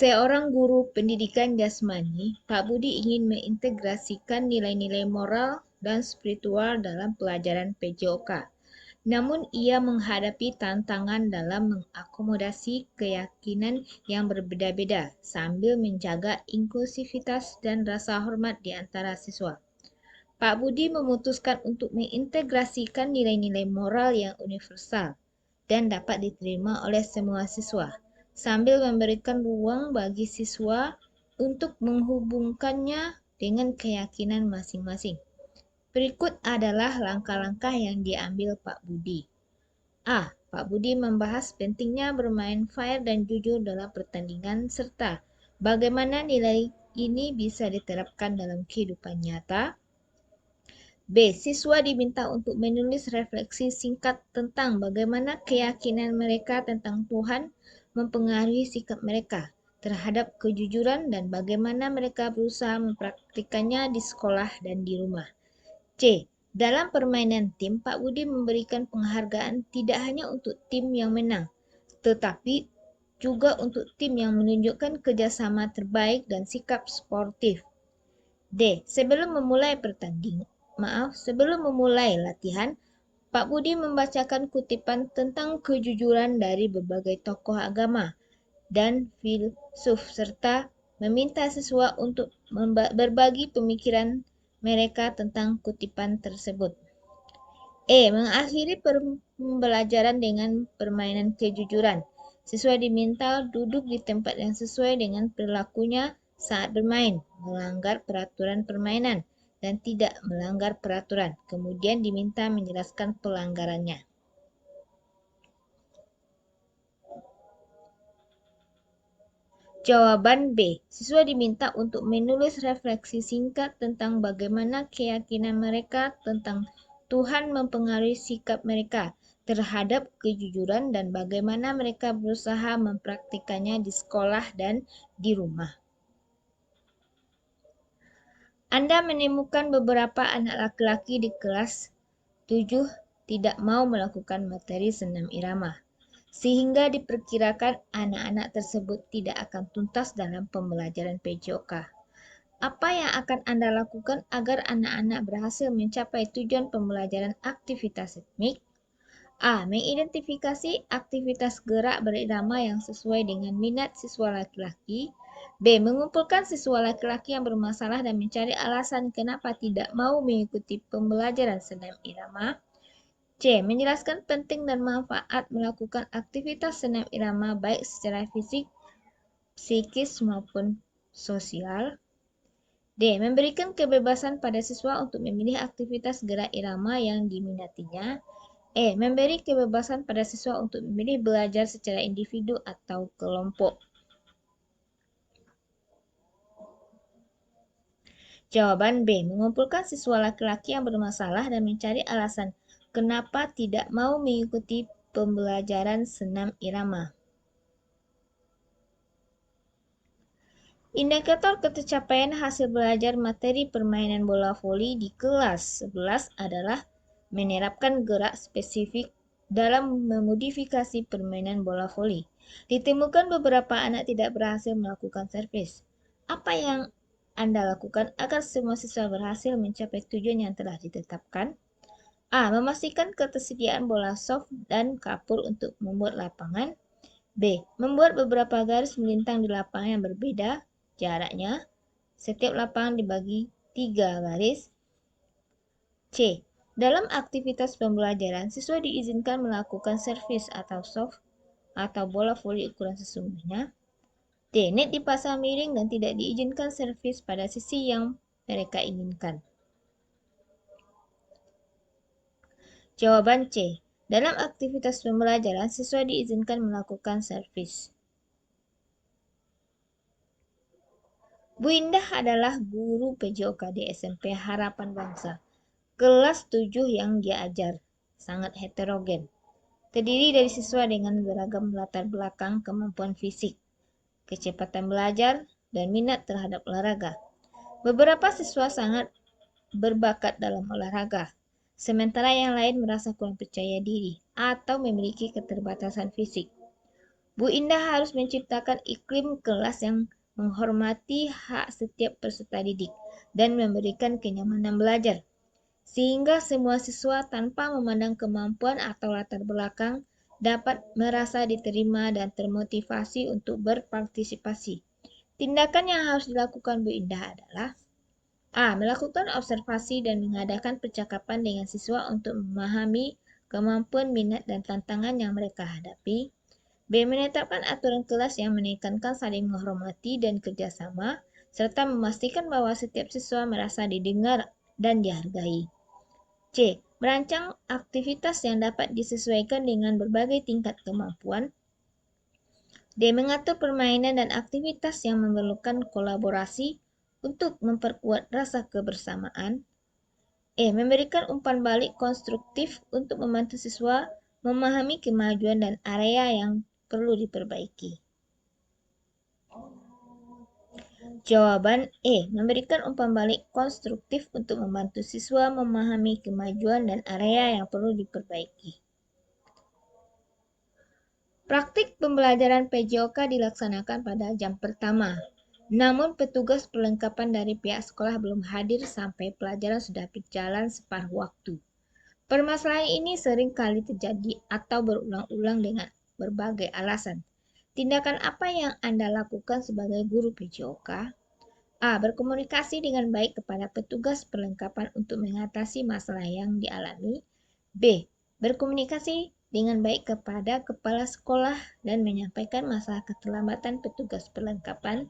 Seorang guru pendidikan jasmani, Pak Budi ingin mengintegrasikan nilai-nilai moral dan spiritual dalam pelajaran PJOK. Namun ia menghadapi tantangan dalam mengakomodasi keyakinan yang berbeda-beda sambil menjaga inklusivitas dan rasa hormat di antara siswa. Pak Budi memutuskan untuk mengintegrasikan nilai-nilai moral yang universal dan dapat diterima oleh semua siswa, sambil memberikan ruang bagi siswa untuk menghubungkannya dengan keyakinan masing-masing. Berikut adalah langkah-langkah yang diambil Pak Budi. A. Pak Budi membahas pentingnya bermain fair dan jujur dalam pertandingan serta bagaimana nilai ini bisa diterapkan dalam kehidupan nyata. B. Siswa diminta untuk menulis refleksi singkat tentang bagaimana keyakinan mereka tentang Tuhan mempengaruhi sikap mereka terhadap kejujuran dan bagaimana mereka berusaha mempraktikkannya di sekolah dan di rumah. C. Dalam permainan tim, Pak Budi memberikan penghargaan tidak hanya untuk tim yang menang, tetapi juga untuk tim yang menunjukkan kerjasama terbaik dan sikap sportif. D. Sebelum memulai latihan, Pak Budi membacakan kutipan tentang kejujuran dari berbagai tokoh agama dan filsuf serta meminta siswa untuk berbagi pemikiran mereka tentang kutipan tersebut. Mengakhiri pembelajaran dengan permainan kejujuran. Siswa diminta duduk di tempat yang sesuai dengan perilakunya saat bermain, melanggar peraturan permainan, dan tidak melanggar peraturan. Kemudian diminta menjelaskan pelanggarannya. Jawaban B. Siswa diminta untuk menulis refleksi singkat tentang bagaimana keyakinan mereka tentang Tuhan mempengaruhi sikap mereka terhadap kejujuran dan bagaimana mereka berusaha mempraktikkannya di sekolah dan di rumah. Anda menemukan beberapa anak laki-laki di kelas 7 tidak mau melakukan materi senam irama, sehingga diperkirakan anak-anak tersebut tidak akan tuntas dalam pembelajaran PJOK. Apa yang akan Anda lakukan agar anak-anak berhasil mencapai tujuan pembelajaran aktivitas ritmik? A. Mengidentifikasi aktivitas gerak berirama yang sesuai dengan minat siswa laki-laki. B. Mengumpulkan siswa laki-laki yang bermasalah dan mencari alasan kenapa tidak mau mengikuti pembelajaran senam irama. C. Menjelaskan penting dan manfaat melakukan aktivitas senam irama baik secara fisik, psikis maupun sosial. D. Memberikan kebebasan pada siswa untuk memilih aktivitas gerak irama yang diminatinya. Memberi kebebasan pada siswa untuk memilih belajar secara individu atau kelompok. Jawaban B. Mengumpulkan siswa laki-laki yang bermasalah dan mencari alasan kenapa tidak mau mengikuti pembelajaran senam irama. Indikator ketercapaian hasil belajar materi permainan bola voli di kelas 11 adalah menerapkan gerak spesifik dalam memodifikasi permainan bola voli. Ditemukan beberapa anak tidak berhasil melakukan servis. Apa yang Anda lakukan agar semua siswa berhasil mencapai tujuan yang telah ditetapkan? A. Memastikan ketersediaan bola soft dan kapur untuk membuat lapangan. B. Membuat beberapa garis melintang di lapangan yang berbeda jaraknya. Setiap lapangan dibagi 3 garis. C. Dalam aktivitas pembelajaran, siswa diizinkan melakukan servis atau soft atau bola voli ukuran sesungguhnya. D. Net dipasang miring dan tidak diizinkan servis pada sisi yang mereka inginkan. Jawaban C. Dalam aktivitas pembelajaran, siswa diizinkan melakukan servis. Bu Indah adalah guru PJOK di SMP Harapan Bangsa. Kelas 7 yang dia ajar sangat heterogen. Terdiri dari siswa dengan beragam latar belakang kemampuan fisik, kecepatan belajar, dan minat terhadap olahraga. Beberapa siswa sangat berbakat dalam olahraga, sementara yang lain merasa kurang percaya diri atau memiliki keterbatasan fisik. Bu Indah harus menciptakan iklim kelas yang menghormati hak setiap peserta didik dan memberikan kenyamanan belajar, sehingga semua siswa tanpa memandang kemampuan atau latar belakang dapat merasa diterima dan termotivasi untuk berpartisipasi. Tindakan yang harus dilakukan Bu Indah adalah A. Melakukan observasi dan mengadakan percakapan dengan siswa untuk memahami kemampuan, minat, dan tantangan yang mereka hadapi. B. Menetapkan aturan kelas yang menekankan saling menghormati dan kerjasama, serta memastikan bahwa setiap siswa merasa didengar dan dihargai. C. Merancang aktivitas yang dapat disesuaikan dengan berbagai tingkat kemampuan. D. Mengatur permainan dan aktivitas yang memerlukan kolaborasi untuk memperkuat rasa kebersamaan. E. Memberikan umpan balik konstruktif untuk membantu siswa memahami kemajuan dan area yang perlu diperbaiki. Jawaban E. Memberikan umpan balik konstruktif untuk membantu siswa memahami kemajuan dan area yang perlu diperbaiki. Praktik pembelajaran PJOK dilaksanakan pada jam pertama. Namun petugas perlengkapan dari pihak sekolah belum hadir sampai pelajaran sudah berjalan separuh waktu. Permasalahan ini sering kali terjadi atau berulang-ulang dengan berbagai alasan. Tindakan apa yang Anda lakukan sebagai guru PJOK? A. Berkomunikasi dengan baik kepada petugas perlengkapan untuk mengatasi masalah yang dialami. B. Berkomunikasi dengan baik kepada kepala sekolah dan menyampaikan masalah keterlambatan petugas perlengkapan.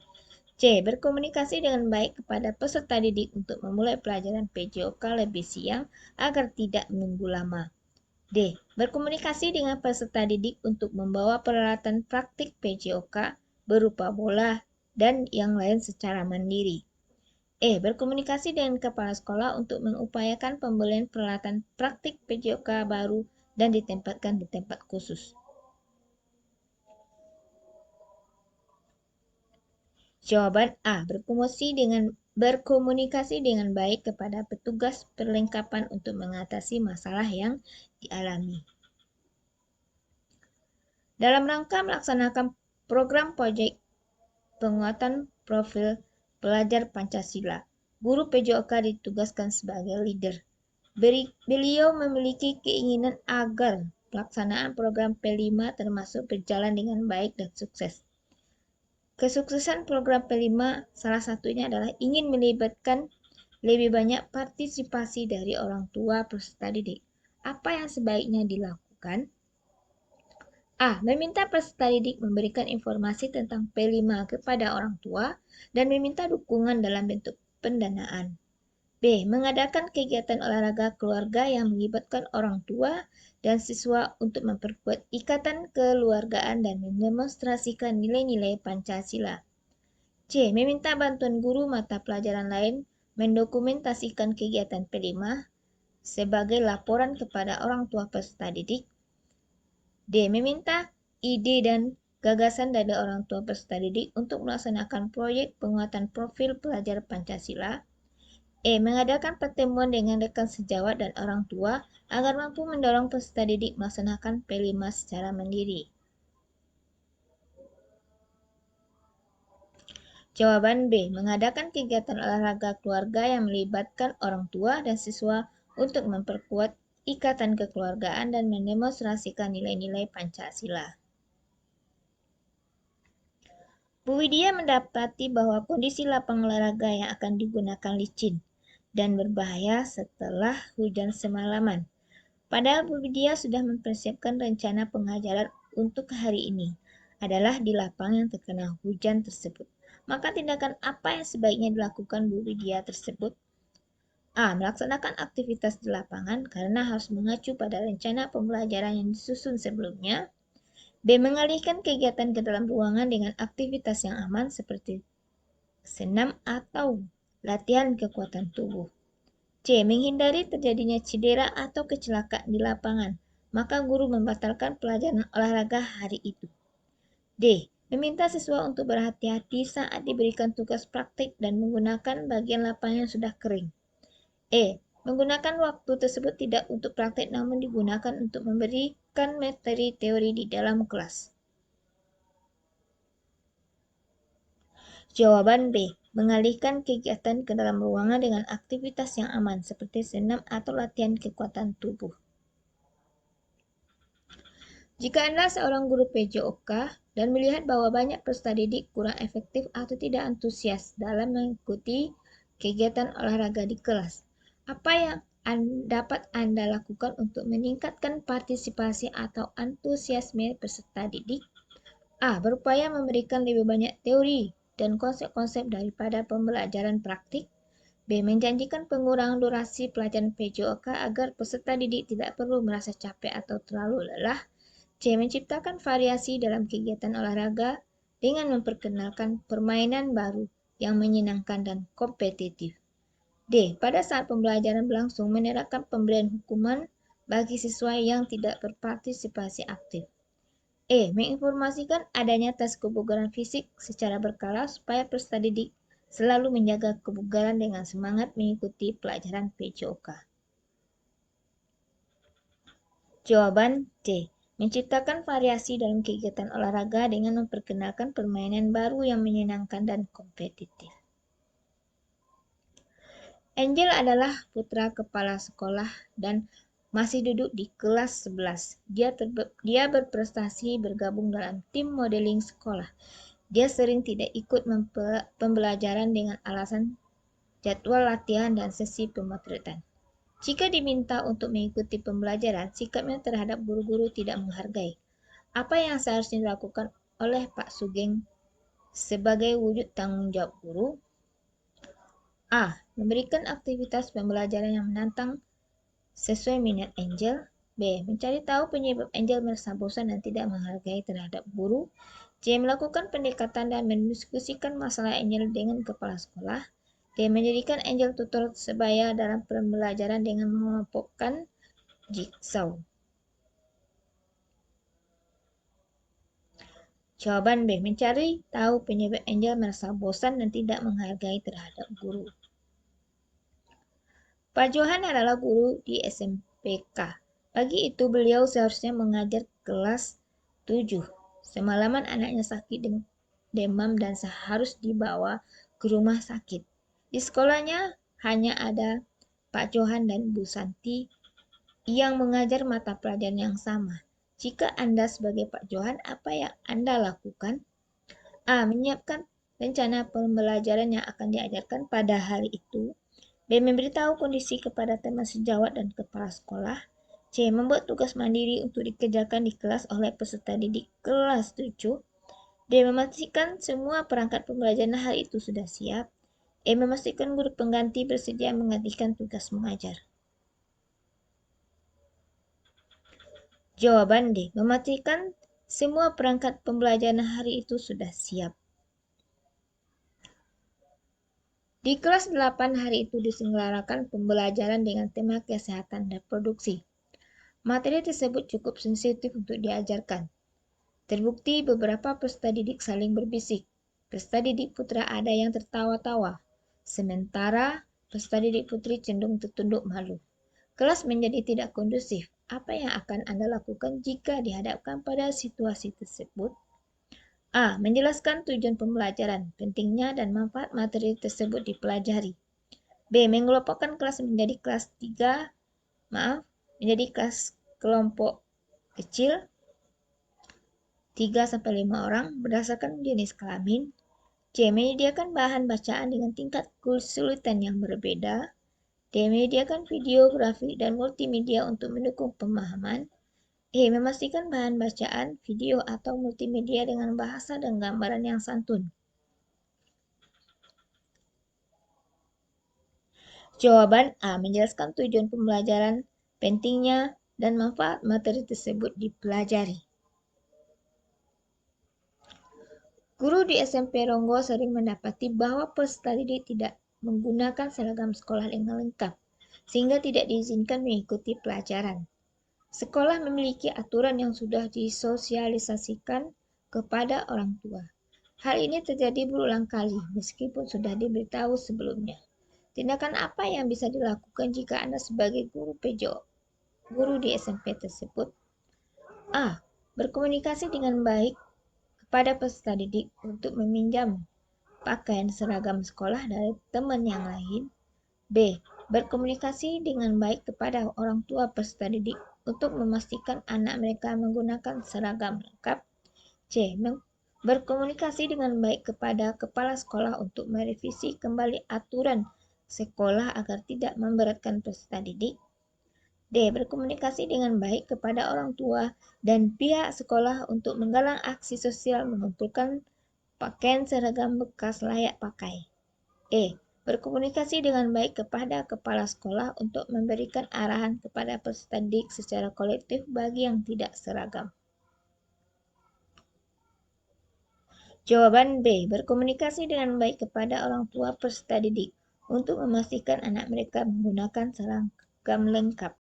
C. Berkomunikasi dengan baik kepada peserta didik untuk memulai pelajaran PJOK lebih siang agar tidak menunggu lama. D. Berkomunikasi dengan peserta didik untuk membawa peralatan praktik PJOK berupa bola dan yang lain secara mandiri. E. Berkomunikasi dengan kepala sekolah untuk mengupayakan pembelian peralatan praktik PJOK baru dan ditempatkan di tempat khusus. Jawaban A. Berkomunikasi dengan baik kepada petugas perlengkapan untuk mengatasi masalah yang dialami. Dalam rangka melaksanakan program proyek penguatan profil pelajar Pancasila, guru PJOK ditugaskan sebagai leader. Beliau memiliki keinginan agar pelaksanaan program P5 termasuk berjalan dengan baik dan sukses. Kesuksesan program P5 salah satunya adalah ingin melibatkan lebih banyak partisipasi dari orang tua peserta didik. Apa yang sebaiknya dilakukan? A. Meminta peserta didik memberikan informasi tentang P5 kepada orang tua dan meminta dukungan dalam bentuk pendanaan. B. Mengadakan kegiatan olahraga keluarga yang melibatkan orang tua dan siswa untuk memperkuat ikatan keluargaan dan mendemonstrasikan nilai-nilai Pancasila. C. Meminta bantuan guru mata pelajaran lain mendokumentasikan kegiatan P5 sebagai laporan kepada orang tua peserta didik. D. Meminta ide dan gagasan dari orang tua peserta didik untuk melaksanakan proyek penguatan profil pelajar Pancasila. E. Mengadakan pertemuan dengan rekan sejawat dan orang tua agar mampu mendorong peserta didik melaksanakan P5 secara mandiri. Jawaban B. Mengadakan kegiatan olahraga keluarga yang melibatkan orang tua dan siswa untuk memperkuat ikatan kekeluargaan dan mendemonstrasikan nilai-nilai Pancasila. Bu Widya mendapati bahwa kondisi lapang olahraga yang akan digunakan licin dan berbahaya setelah hujan semalaman. Padahal Bu Widya sudah mempersiapkan rencana pengajaran untuk hari ini adalah di lapangan yang terkena hujan tersebut. Maka tindakan apa yang sebaiknya dilakukan Bu Widya tersebut? A. Melaksanakan aktivitas di lapangan karena harus mengacu pada rencana pembelajaran yang disusun sebelumnya. B. Mengalihkan kegiatan ke dalam ruangan dengan aktivitas yang aman seperti senam atau latihan kekuatan tubuh. C. Menghindari terjadinya cedera atau kecelakaan di lapangan, maka guru membatalkan pelajaran olahraga hari itu. D. Meminta siswa untuk berhati-hati saat diberikan tugas praktik dan menggunakan bagian lapangan yang sudah kering. E. Menggunakan waktu tersebut tidak untuk praktik namun digunakan untuk memberikan materi teori di dalam kelas. Jawaban B. Mengalihkan kegiatan ke dalam ruangan dengan aktivitas yang aman seperti senam atau latihan kekuatan tubuh. Jika Anda seorang guru PJOK dan melihat bahwa banyak peserta didik kurang efektif atau tidak antusias dalam mengikuti kegiatan olahraga di kelas, apa yang dapat Anda lakukan untuk meningkatkan partisipasi atau antusiasme peserta didik? A. Berupaya memberikan lebih banyak teori dan konsep-konsep daripada pembelajaran praktik. B. Menjanjikan pengurangan durasi pelajaran PJOK agar peserta didik tidak perlu merasa capek atau terlalu lelah. C. Menciptakan variasi dalam kegiatan olahraga dengan memperkenalkan permainan baru yang menyenangkan dan kompetitif. D. Pada saat pembelajaran berlangsung, menerapkan pemberian hukuman bagi siswa yang tidak berpartisipasi aktif. E. Menginformasikan adanya tes kebugaran fisik secara berkala supaya peserta didik selalu menjaga kebugaran dengan semangat mengikuti pelajaran PJOK. Jawaban C. Menciptakan variasi dalam kegiatan olahraga dengan memperkenalkan permainan baru yang menyenangkan dan kompetitif. Angel adalah putra kepala sekolah dan masih duduk di kelas 11. Dia berprestasi bergabung dalam tim modeling sekolah. Dia sering tidak ikut pembelajaran dengan alasan jadwal latihan dan sesi pemotretan. Jika diminta untuk mengikuti pembelajaran, sikapnya terhadap guru-guru tidak menghargai. Apa yang seharusnya dilakukan oleh Pak Sugeng sebagai wujud tanggung jawab guru? A. Memberikan aktivitas pembelajaran yang menantang sesuai minat Angel. B. Mencari tahu penyebab Angel merasa bosan dan tidak menghargai terhadap guru. C. Melakukan pendekatan dan mendiskusikan masalah Angel dengan kepala sekolah. D. Menjadikan Angel tutor sebaya dalam pembelajaran dengan mengelompokkan jigsaw. Jawaban B. Mencari tahu penyebab Angel merasa bosan dan tidak menghargai terhadap guru. Pak Johan adalah guru di SMPK. Pagi itu beliau seharusnya mengajar kelas 7. Semalaman anaknya sakit demam dan harus dibawa ke rumah sakit. Di sekolahnya hanya ada Pak Johan dan Bu Santi yang mengajar mata pelajaran yang sama. Jika Anda sebagai Pak Johan, apa yang Anda lakukan? A. Menyiapkan rencana pembelajaran yang akan diajarkan pada hari itu. B. Memberitahu kondisi kepada teman sejawat dan kepala sekolah. C. Membuat tugas mandiri untuk dikerjakan di kelas oleh peserta didik kelas 7. D. Memastikan semua perangkat pembelajaran hari itu sudah siap. E. Memastikan guru pengganti bersedia menggantikan tugas mengajar. Jawaban D. Memastikan semua perangkat pembelajaran hari itu sudah siap. Di kelas 8 hari itu diselenggarakan pembelajaran dengan tema kesehatan reproduksi. Materi tersebut cukup sensitif untuk diajarkan. Terbukti beberapa peserta didik saling berbisik. Peserta didik putra ada yang tertawa-tawa, sementara peserta didik putri cenderung tertunduk malu. Kelas menjadi tidak kondusif. Apa yang akan Anda lakukan jika dihadapkan pada situasi tersebut? A. Menjelaskan tujuan pembelajaran, pentingnya dan manfaat materi tersebut dipelajari. B. Mengelompokkan kelas menjadi kelas kelompok kecil 3-5 orang berdasarkan jenis kelamin. C. Menyediakan bahan bacaan dengan tingkat kesulitan yang berbeda. D. Menyediakan video, grafik, dan multimedia untuk mendukung pemahaman. E. Memastikan bahan bacaan, video, atau multimedia dengan bahasa dan gambaran yang santun. Jawaban A. Menjelaskan tujuan pembelajaran, pentingnya, dan manfaat materi tersebut dipelajari. Guru di SMP Ronggo sering mendapati bahwa peserta didik tidak menggunakan seragam sekolah dengan lengkap, sehingga tidak diizinkan mengikuti pelajaran. Sekolah memiliki aturan yang sudah disosialisasikan kepada orang tua. Hal ini terjadi berulang kali, meskipun sudah diberitahu sebelumnya. Tindakan apa yang bisa dilakukan jika Anda sebagai guru di SMP tersebut? A. Berkomunikasi dengan baik kepada peserta didik untuk meminjam pakaian seragam sekolah dari teman yang lain. B. Berkomunikasi dengan baik kepada orang tua peserta didik untuk memastikan anak mereka menggunakan seragam lengkap. C. Berkomunikasi dengan baik kepada kepala sekolah untuk merevisi kembali aturan sekolah agar tidak memberatkan peserta didik. D. Berkomunikasi dengan baik kepada orang tua dan pihak sekolah untuk menggalang aksi sosial mengumpulkan pakaian seragam bekas layak pakai. E. Berkomunikasi dengan baik kepada kepala sekolah untuk memberikan arahan kepada peserta didik secara kolektif bagi yang tidak seragam. Jawaban B. Berkomunikasi dengan baik kepada orang tua peserta didik untuk memastikan anak mereka menggunakan seragam lengkap.